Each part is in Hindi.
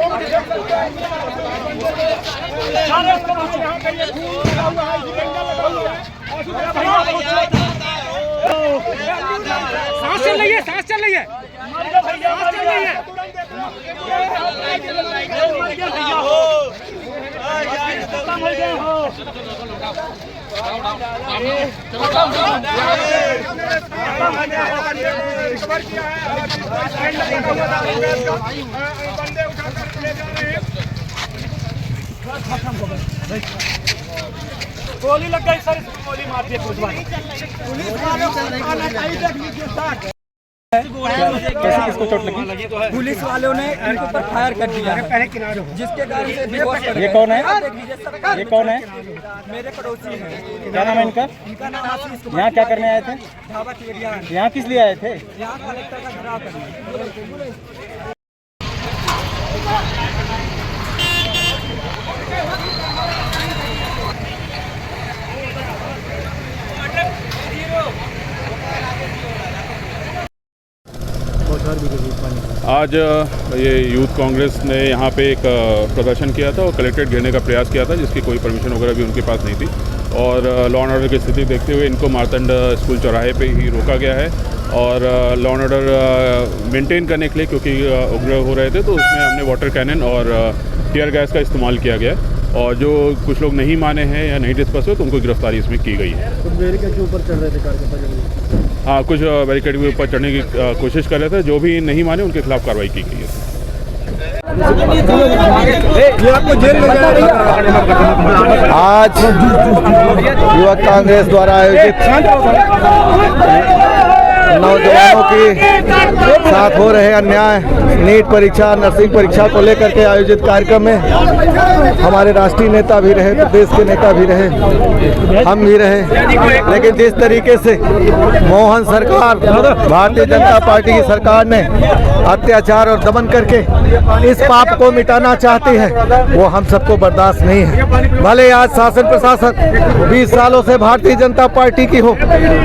सांस चल रही है, सांस चल रही है, सांस चल रही है। गोली लग गई सर, गोली मार दी पुलिस वाले। कैसे किसको चोट लगी? पुलिस वालों ने इनके ऊपर फायर कर दिया है, जिसके कारण से बेहोश हो गए। ये कौन है? ये कौन है? मेरे पड़ोसी हैं। क्या नाम है इनका? इनका नाम आशीष कुमार। यहाँ क्या करने आए थे? ढाबा केरिया है। यहाँ किस लिए आए थे? यहाँ कलेक्टर का घेराव करने। आज ये यूथ कांग्रेस ने यहाँ पे एक प्रदर्शन किया था और कलेक्ट्रेट घेरने का प्रयास किया था, जिसकी कोई परमिशन वगैरह भी उनके पास नहीं थी। और लॉ एंड ऑर्डर की स्थिति देखते हुए इनको मार्तंड स्कूल चौराहे पे ही रोका गया है और लॉ एंड ऑर्डर मेंटेन करने के लिए, क्योंकि उग्र हो रहे थे, तो उसमें हमने वाटर कैनन और टीयर गैस का इस्तेमाल किया गया है। और जो कुछ लोग नहीं माने हैं या नहीं डिस्कस हुए तो उनको गिरफ्तारी इसमें की गई है। कुछ बैरिकेड के ऊपर चढ़ रहे थे कार्यकर्ता? हाँ, कुछ बैरिकेड के ऊपर चढ़ने की कोशिश कर रहे थे। जो भी नहीं माने उनके खिलाफ कार्रवाई की गई है। आज युवक कांग्रेस द्वारा आयोजित नौजवानों के साथ हो रहे अन्याय, नीट परीक्षा, नर्सिंग परीक्षा को लेकर के आयोजित कार्यक्रम में हमारे राष्ट्रीय नेता भी रहे, प्रदेश के नेता भी रहे, हम भी रहे। लेकिन जिस तरीके से मोहन सरकार, भारतीय जनता पार्टी की सरकार ने अत्याचार और दमन करके इस पाप को मिटाना चाहती है, वो हम सबको बर्दाश्त नहीं है। भले आज शासन प्रशासन 20 सालों से भारतीय जनता पार्टी की हो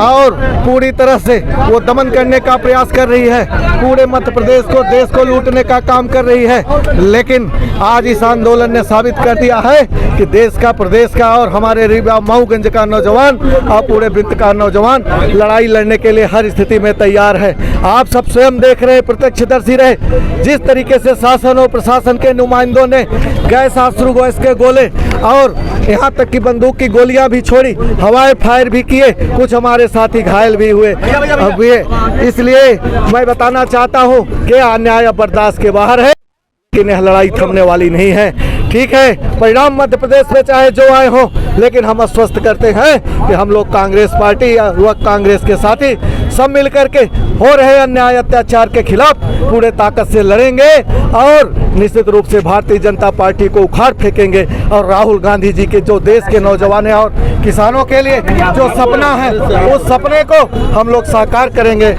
और पूरी तरह से वो दमन करने का प्रयास कर रही है, पूरे मध्य प्रदेश को, देश को लूटने का काम कर रही है, लेकिन आज इस आंदोलन ने साबित कर दिया है कि देश का, प्रदेश का और हमारे रीवा मऊगंज का नौजवान और पूरे वृत्त का नौजवान लड़ाई लड़ने के लिए हर स्थिति में तैयार है। आप सब स्वयं देख रहे, प्रत्यक्षदर्शी रहे, जिस तरीके से शासन और प्रशासन के नुमाइंदों ने गैस, आश्रु गैस के गोले और यहाँ तक कि बंदूक की गोलियां भी छोड़ी, हवाई फायर भी किए, कुछ हमारे साथी घायल भी हुए। इसलिए मैं बताना चाहता हूँ कि अन्याय बर्दाश्त के बाहर है, लेकिन यह लड़ाई थमने वाली नहीं है। ठीक है, परिणाम मध्य प्रदेश में चाहे जो आए हों, लेकिन हम आश्वस्त करते हैं कि हम लोग कांग्रेस पार्टी या युवक कांग्रेस के साथी सब मिल करके हो रहे अन्याय, अत्याचार के खिलाफ पूरे ताकत से लड़ेंगे और निश्चित रूप से भारतीय जनता पार्टी को उखाड़ फेंकेंगे। और राहुल गांधी जी के जो देश के नौजवान और किसानों के लिए जो सपना है, उस सपने को हम लोग साकार करेंगे।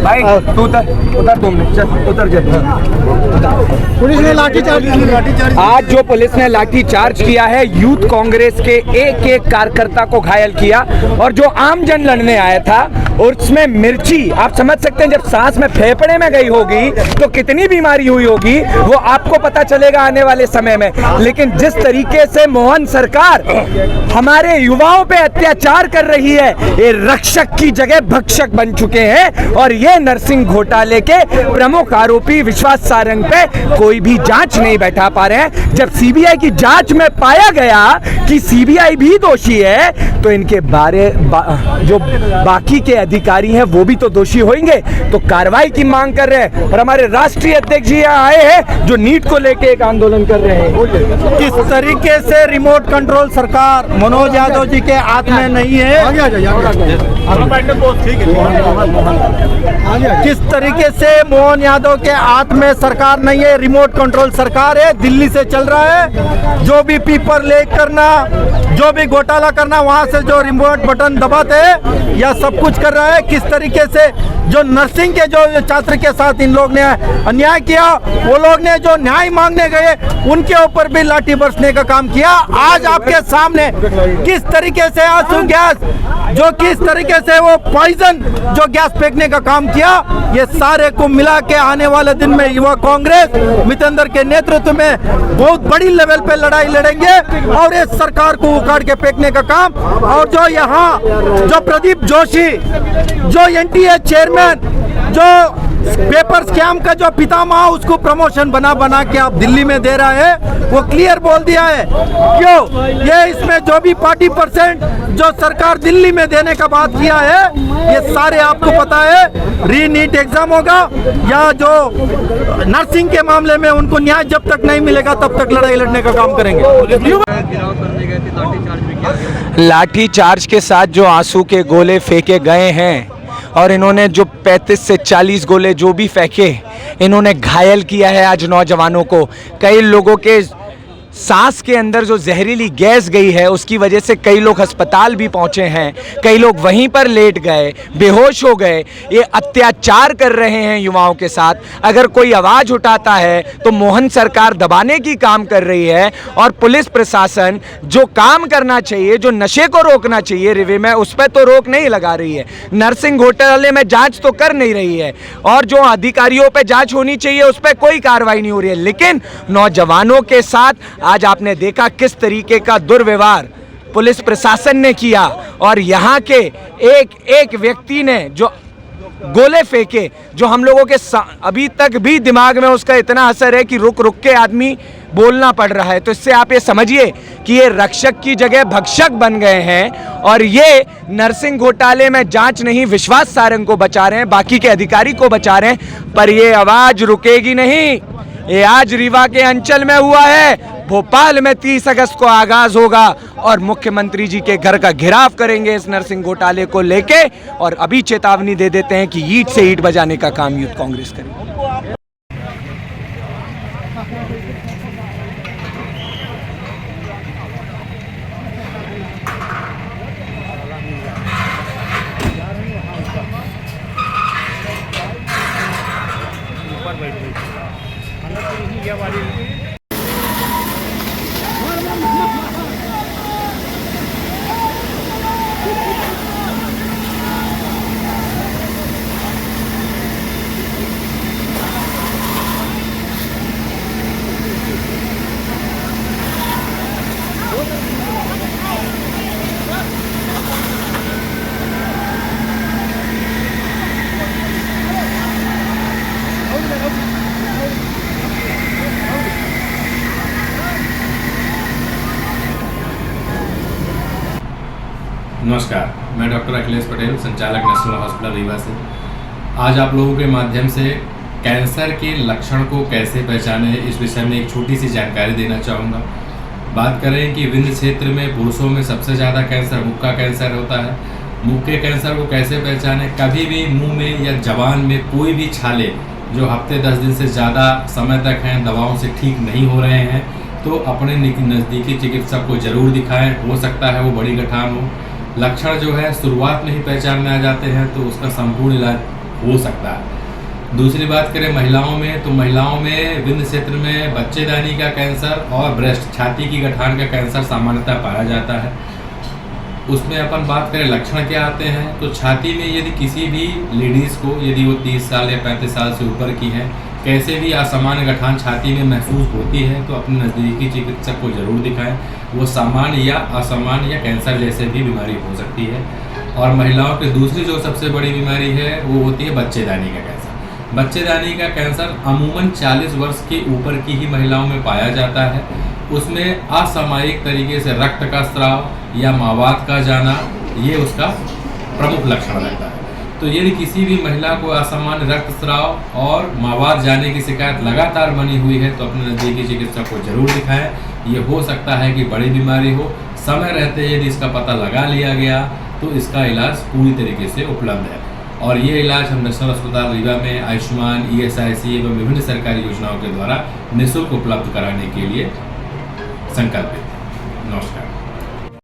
पुलिस ने लाठीचार्ज किया। आज जो पुलिस ने लाठीचार्ज किया है, यूथ कांग्रेस के एक एक कार्यकर्ता को घायल किया और जो आम जन लड़ने आया था और उसमें मिर्ची, आप समझ सकते हैं जब सांस में फेफड़े में गई होगी तो कितनी बीमारी हुई होगी, वो आपको पता चलेगा आने वाले समय में। लेकिन जिस तरीके से मोहन सरकार हमारे युवाओं पे अत्याचार कर रही है, ये रक्षक की जगह भक्षक बन चुके हैं। और ये नर्सिंग घोटाले के प्रमुख आरोपी विश्वास सारंग पे कोई भी जांच नहीं बैठा पा रहे हैं। जब सीबीआई की जांच में पाया गया कि सीबीआई भी दोषी है, तो इनके जो बाकी के अधिकारी हैं वो भी तो दोषी होंगे। तो कार्रवाई की मांग कर रहे हैं और हमारे राष्ट्रीय अध्यक्ष जी यहाँ आए हैं जो नीट को लेके एक आंदोलन कर रहे हैं। किस तरीके से रिमोट कंट्रोल सरकार मनोज यादव जी के हाथ में नहीं है, किस तरीके से मोहन यादव के हाथ में सरकार नहीं है, रिमोट कंट्रोल सरकार है, दिल्ली से चल रहा है। जो भी पेपर लीक करना, जो भी घोटाला करना, वहां से जो रिमोट बटन दबाते हैं या सब कुछ कर रहा है। किस तरीके से जो नर्सिंग के जो छात्र के साथ इन लोग ने अन्याय किया, वो लोग ने जो न्याय मांगने गए उनके ऊपर भी लाठी बरसने का काम किया। आज आपके सामने किस तरीके से आंसू गैस जो किस तरीके से वो पॉइजन जो गैस फेंकने का काम किया, ये सारे को मिला के आने वाले दिन में युवा कांग्रेस मितेंद्र के नेतृत्व में बहुत बड़ी लेवल पे लड़ाई लड़ेंगे और इस सरकार को उखाड़ के फेंकने का काम। और जो यहाँ जो प्रदीप जोशी जो एनटीए चेयरमैन जो पेपर स्कैम का जो पितामह उसको प्रमोशन बना के आप दिल्ली में दे रहा है, वो क्लियर बोल दिया है क्यों ये इसमें जो भी 40% जो सरकार दिल्ली में देने का बात किया है, ये सारे आपको पता है री नीट एग्जाम होगा या जो नर्सिंग के मामले में उनको न्याय जब तक नहीं मिलेगा तब तक लड़ाई लड़ने का काम करेंगे। लाठी चार्ज के साथ जो आंसू के गोले फेंके गए हैं और इन्होंने जो 35 से 40 गोले जो भी फेंके, इन्होंने घायल किया है आज नौजवानों को। कई लोगों के सांस के अंदर जो जहरीली गैस गई है उसकी वजह से कई लोग अस्पताल भी पहुंचे हैं, कई लोग वहीं पर लेट गए, बेहोश हो गए। ये अत्याचार कर रहे हैं युवाओं के साथ। अगर कोई आवाज़ उठाता है तो मोहन सरकार दबाने की काम कर रही है और पुलिस प्रशासन जो काम करना चाहिए, जो नशे को रोकना चाहिए रिवे में, उस पर तो रोक नहीं लगा रही है। नर्सिंग घोटाले में जांच तो कर नहीं रही है और जो अधिकारियों पे जांच होनी चाहिए उस पर कोई कार्रवाई नहीं हो रही है। लेकिन नौजवानों के साथ आज आपने देखा किस तरीके का दुर्व्यवहार पुलिस प्रशासन ने किया और यहाँ के एक व्यक्ति ने जो गोले फेंके, जो हम लोगों के अभी तक भी दिमाग में उसका इतना असर है कि रुक रुक के आदमी बोलना पड़ रहा है। तो इससे आप ये समझिए कि ये रक्षक की जगह भक्षक बन गए हैं और ये नर्सिंग घोटाले में जांच नहीं, विश्वास सारंग को बचा रहे हैं, बाकी के अधिकारी को बचा रहे हैं, पर ये आवाज रुकेगी नहीं। ये आज रीवा के अंचल में हुआ है, भोपाल में 30 अगस्त को आगाज होगा और मुख्यमंत्री जी के घर का घेराव करेंगे इस नर्सिंग घोटाले को लेके। और अभी चेतावनी दे देते हैं कि ईंट से ईंट बजाने का काम यूथ कांग्रेस करेगी। नमस्कार, मैं डॉक्टर अखिलेश पटेल, संचालक नेशनल हॉस्पिटल रीवा से। आज आप लोगों के माध्यम से कैंसर के लक्षण को कैसे पहचाने इस विषय में एक छोटी सी जानकारी देना चाहूँगा। बात करें कि विंध्य क्षेत्र में पुरुषों में सबसे ज़्यादा कैंसर मुख का कैंसर होता है। मुख के कैंसर को कैसे पहचाने? कभी भी मुँह में या जबान में कोई भी छाले जो हफ्ते 10 दिन से ज़्यादा समय तक हैं, दवाओं से ठीक नहीं हो रहे हैं, तो अपने नज़दीकी चिकित्सक को ज़रूर दिखाएँ। हो सकता है वो बड़ी गठान हो। लक्षण जो है शुरुआत में ही पहचान में आ जाते हैं तो उसका संपूर्ण इलाज हो सकता है। दूसरी बात करें महिलाओं में, तो महिलाओं में विंध्य क्षेत्र में बच्चेदानी का कैंसर और ब्रेस्ट छाती की गठान का कैंसर सामान्यतः पाया जाता है। उसमें अपन बात करें लक्षण क्या आते हैं, तो छाती में यदि किसी भी लेडीज़ को, यदि वो 30 साल या 35 साल से ऊपर की है, कैसे भी असामान्य गठान छाती में महसूस होती है तो अपने नज़दीकी चिकित्सक को ज़रूर दिखाएं। वो सामान्य या असामान्य या कैंसर जैसे भी बीमारी हो सकती है। और महिलाओं की दूसरी जो सबसे बड़ी बीमारी है वो होती है बच्चेदानी का कैंसर। बच्चेदानी का कैंसर अमूमन 40 वर्ष के ऊपर की ही महिलाओं में पाया जाता है। उसमें असामयिक तरीके से रक्त का स्राव या मावात का जाना, ये उसका प्रमुख लक्षण रहता है। तो यदि किसी भी महिला को असामान्य रक्तस्राव और मावात जाने की शिकायत लगातार बनी हुई है तो अपने नज़दीकी चिकित्सक को जरूर दिखाएं। ये हो सकता है कि बड़ी बीमारी हो। समय रहते यदि इसका पता लगा लिया गया तो इसका इलाज पूरी तरीके से उपलब्ध है और ये इलाज हम नेशनल अस्पताल रीवा में आयुष्मान, ESIC एवं विभिन्न सरकारी योजनाओं के द्वारा निःशुल्क उपलब्ध कराने के लिए संकल्पित।